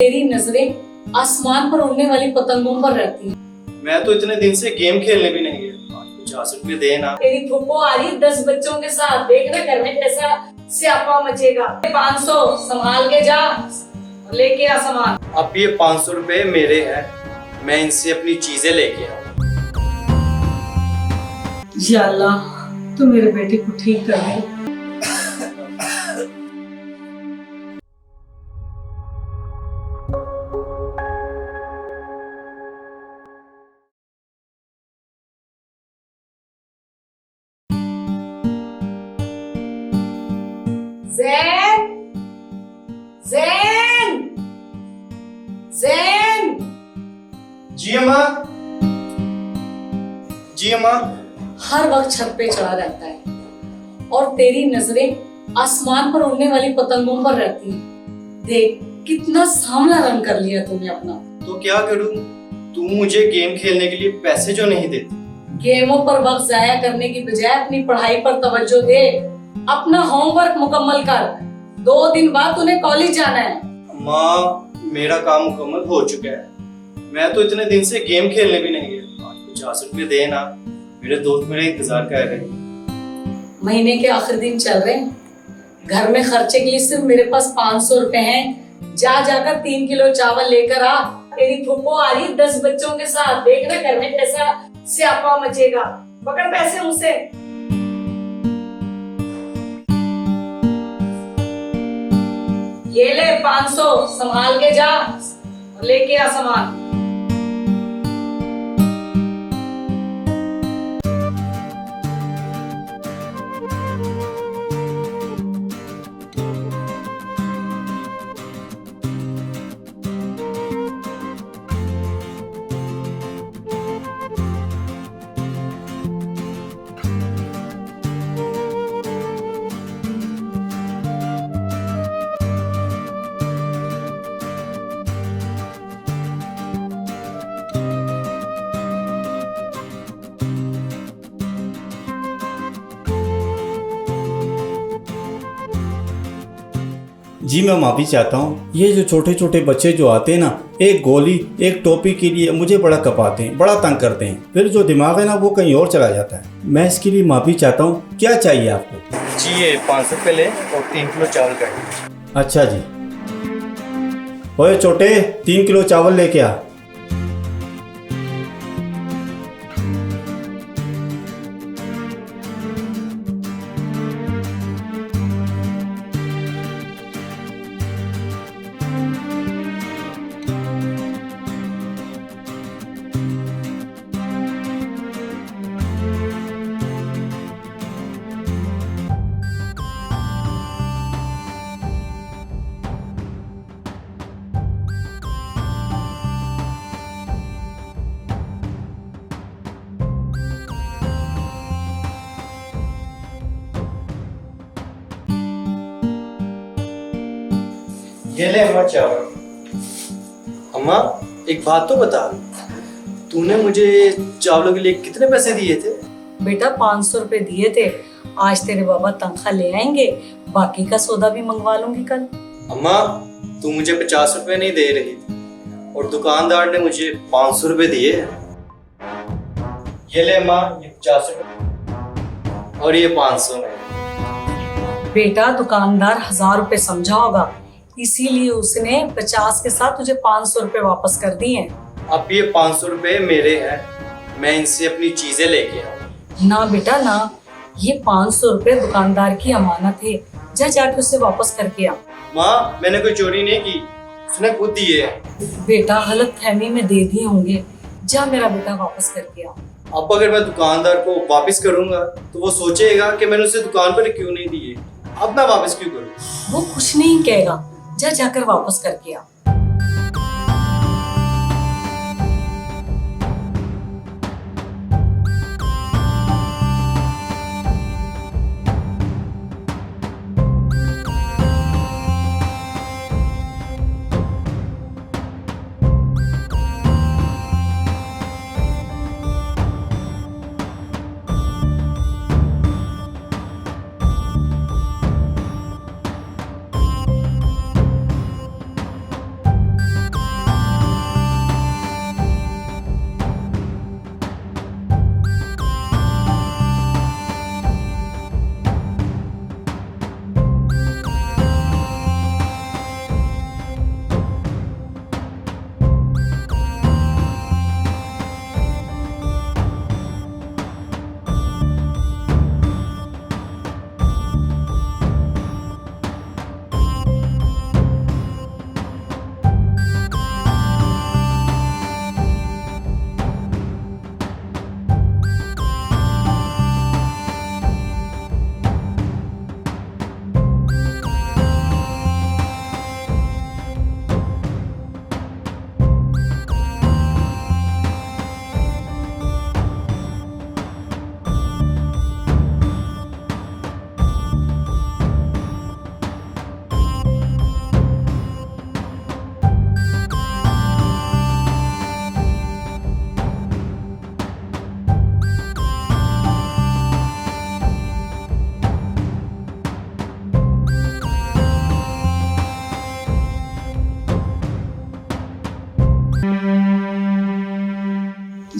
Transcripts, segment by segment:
तेरी नजरें आसमान पर उड़ने वाली पतंगों पर रहती हैं। मैं तो इतने दिन से गेम खेलने भी नहीं गया। 50 रुपये दे ना। तेरी फूफो आ रही 10 बच्चों के साथ, देखना घर में कैसा स्यापा मचेगा। 500 संभाल के जा और लेके आ सामान। अब ये 500 रुपये मेरे हैं, मैं इनसे अपनी चीजें लेके आऊँ। या अल्लाह, तू मेरे बेटे को ठीक कर दे। ज़ैन, ज़ैन, ज़ैन। जी अम्मा। जी अम्मा। हर वक्त छत पे चढ़ा रहता है और तेरी नजरें आसमान पर उड़ने वाली पतंगों पर रहती हैं। देख कितना सांवला रंग कर लिया तूने अपना। तो क्या करूं? तू मुझे गेम खेलने के लिए पैसे जो नहीं देती। गेमों पर वक्त जाया करने की बजाय अपनी पढ़ाई पर तवज्जो दे। अपना होमवर्क मुकम्मल कर। 2 दिन बाद तूने कॉलेज जाना है। अम्मा, मेरा काम मुकम्मल हो चुका है। मैं तो इतने दिन से गेम खेलने भी नहीं गया। 50 रुपये दे ना, मेरे दोस्त मेरा इंतजार कर रहे हैं। महीने के आखिरी दिन चल रहे हैं। घर में खर्चे के लिए सिर्फ मेरे पास 500 रुपए हैं। जा जाकर 3 किलो चावल लेकर आ। तेरी फूफो आ रही 10 बच्चों के साथ, देखना घर में कैसा स्यापा मचेगा। पकड़ पैसे मुझसे। ये ले 500, संभाल के जा और लेके आ सामान। जी मैं माफ़ी चाहता हूँ। ये जो छोटे छोटे बच्चे जो आते हैं ना, एक गोली एक टोपी के लिए मुझे बड़ा कपाते हैं, बड़ा तंग करते हैं, फिर जो दिमाग है ना वो कहीं और चला जाता है। मैं इसके लिए माफ़ी चाहता हूँ। क्या चाहिए आपको? जी ये 500 रुपये ले और 3 किलो चावल कर। अच्छा जी। ओए छोटे, 3 किलो चावल लेके आ। ये ले अम्मा चावल। अम्मा, एक बात तो बता, तूने मुझे चावलों के लिए कितने पैसे दिए थे? बेटा 500 रुपए दिए थे। आज तेरे बाबा तनख्वाह ले आएंगे, बाकी का सौदा भी मंगवा लूंगी कल। अम्मा, तू मुझे 50 रुपए नहीं दे रही थी और दुकानदार ने मुझे 500 रुपए दिए। ये ले अम्मा, ये 50 रुपए और ये 500 है। बेटा दुकानदार 1000 रुपए समझा होगा, इसीलिए उसने 50 के साथ तुझे 500 रुपए वापस कर दिए हैं। अब ये 500 रुपए मेरे हैं, मैं इनसे अपनी चीजें लेके आऊँ। ना बेटा ना, ये 500 रुपए दुकानदार की अमानत है। जा जाके उसे वापस करके आ। माँ, मैंने कोई चोरी नहीं की, उसने खुद दिए हैं। बेटा गलत फहमी में दे दिए होंगे। जा मेरा बेटा वापस करके आ। अब अगर मैं दुकानदार को वापस करूंगा तो वो सोचेगा कि मैंने उसे दुकान पर क्यों नहीं दिए। अब मैं वापस क्यों करूँ? वो कुछ नहीं कहेगा। जा जाकर वापस करके आ।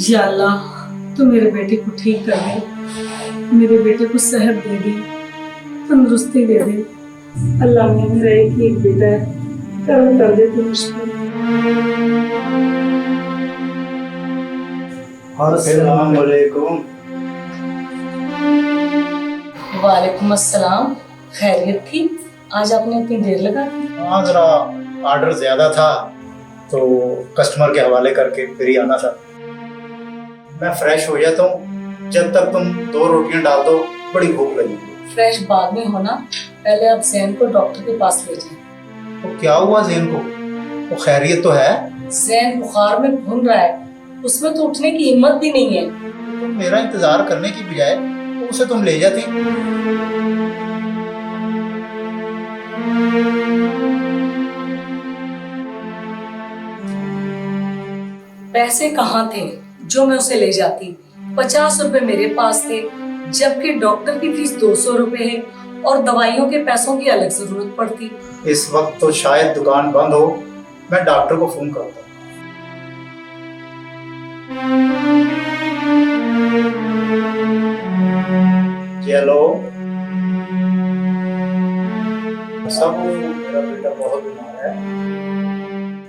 या अल्लाह तू मेरे बेटे को ठीक कर दे, मेरे बेटे को सेहत दे दे, तंदुरुस्ती दे दे। अल्लाह ने मेरा एक ही एक बेटा है, करम कर दे तू उस पर। अस्सलाम वालेकुम। वालेकुम अस्सलाम। खैरियत थी? आज आपने इतनी देर लगा दी? हाँ, जरा ऑर्डर ज्यादा था तो कस्टमर के हवाले करके फिर ही आना था। मैं फ्रेश हो जाता हूँ, जब तक तुम 2 रोटियां डाल दो, बड़ी भूख लगी। फ्रेश बाद में होना, पहले आप जैन को डॉक्टर के पास ले जाएं। तो क्या हुआ जैन को? वो खैरियत तो है? जैन बुखार में भून रहा है, उसमें तो उठने की हिम्मत भी नहीं है। तुम मेरा इंतजार करने की बजाय उसे तुम ले जाती। पैसे कहाँ थे जो मैं उसे ले जाती? 50 रुपए मेरे पास थे, जबकि डॉक्टर की फीस 200 रुपए है और दवाइयों के पैसों की अलग जरूरत पड़ती। इस वक्त तो शायद दुकान बंद हो, मैं डॉक्टर को फोन करता हूँ। चलो सब, मेरा बेटा बहुत बीमार है,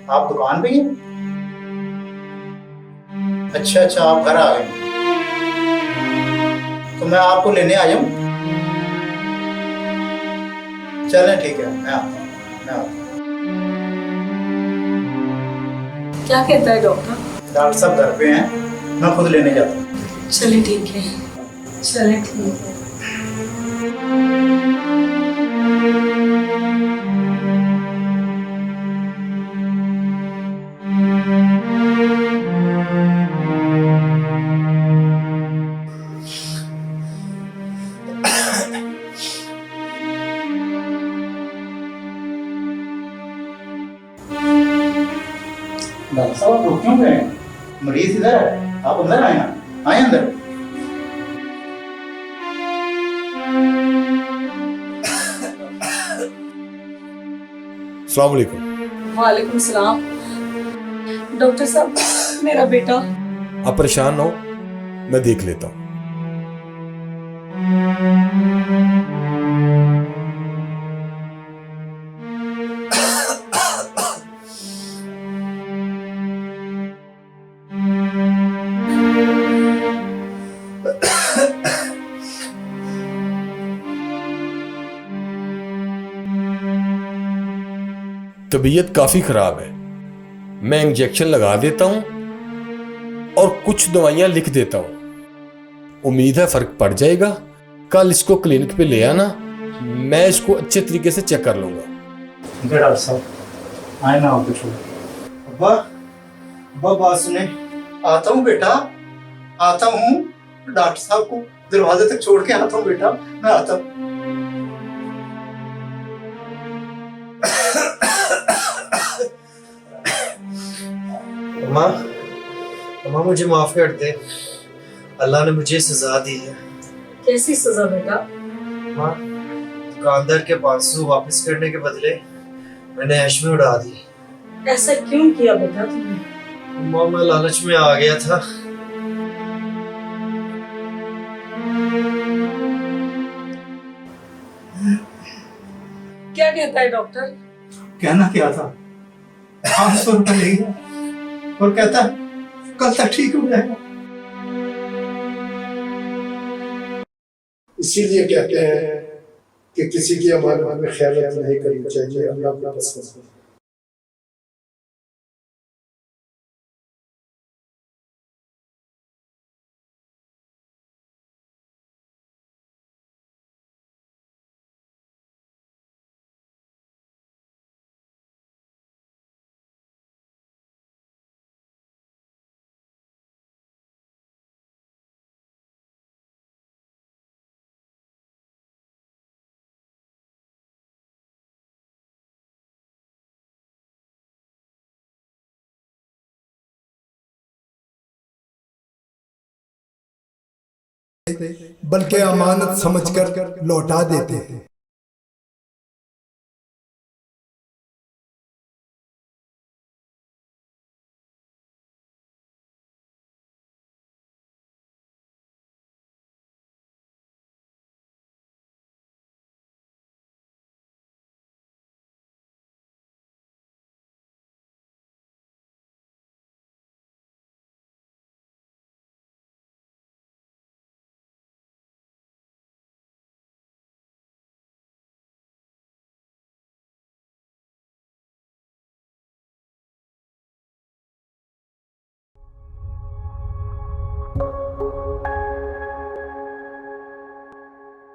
आप दुकान पे ही हैं? अच्छा अच्छा, आप घर आ गए, तो मैं आपको लेने आ जाऊं? चलें ठीक है, मैं आता हूं। क्या कहता है डॉक्टर? डॉक्टर साहब घर पे हैं, मैं खुद लेने जाता हूँ। चले ठीक है, चले ठीक है। डॉक्टर साहब आप रुक क्यों गए? मरीज इधर है, आप अंदर आए ना, आए अंदर। अस्सलाम वालेकुम। वालेकुम सलाम। डॉक्टर साहब, मेरा बेटा। आप परेशान ना हो, मैं देख लेता हूँ। तबीयत काफी खराब है, मैं इंजेक्शन लगा देता हूं और कुछ दवाइयां लिख देता हूं। उम्मीद है फर्क पड़ जाएगा। कल इसको क्लिनिक पे ले आना, मैं इसको अच्छे तरीके से चेक कर लूंगा। डॉक्टर साहब आए ना, आपको छोड़। अब्बा, अब्बा बात सुने। आता हूँ बेटा, आता हूँ। डॉक्टर साहब को दरवाजे तक छोड़ के आता हूँ बेटा, मैं आता हूँ। अम्मा, अम्मा मुझे माफ कर दे, अल्लाह ने मुझे सजा दी है। कैसी सजा बेटा? माँ, दुकानदार के 500 वापस करने के बदले मैंने ऐश में उड़ा दी। ऐसा क्यों किया बेटा तुमने? अम्मा मैं लालच में आ गया था। क्या कहता है डॉक्टर? कहना क्या था, 500 रुपए ले गया और कहता है कल तक ठीक हो जाएगा। इसीलिए कहते हैं कि किसी की अमानत में खयानत नहीं करनी चाहिए, अल्लाह को पसंद है। बल्कि अमानत समझकर लौटा देते हैं।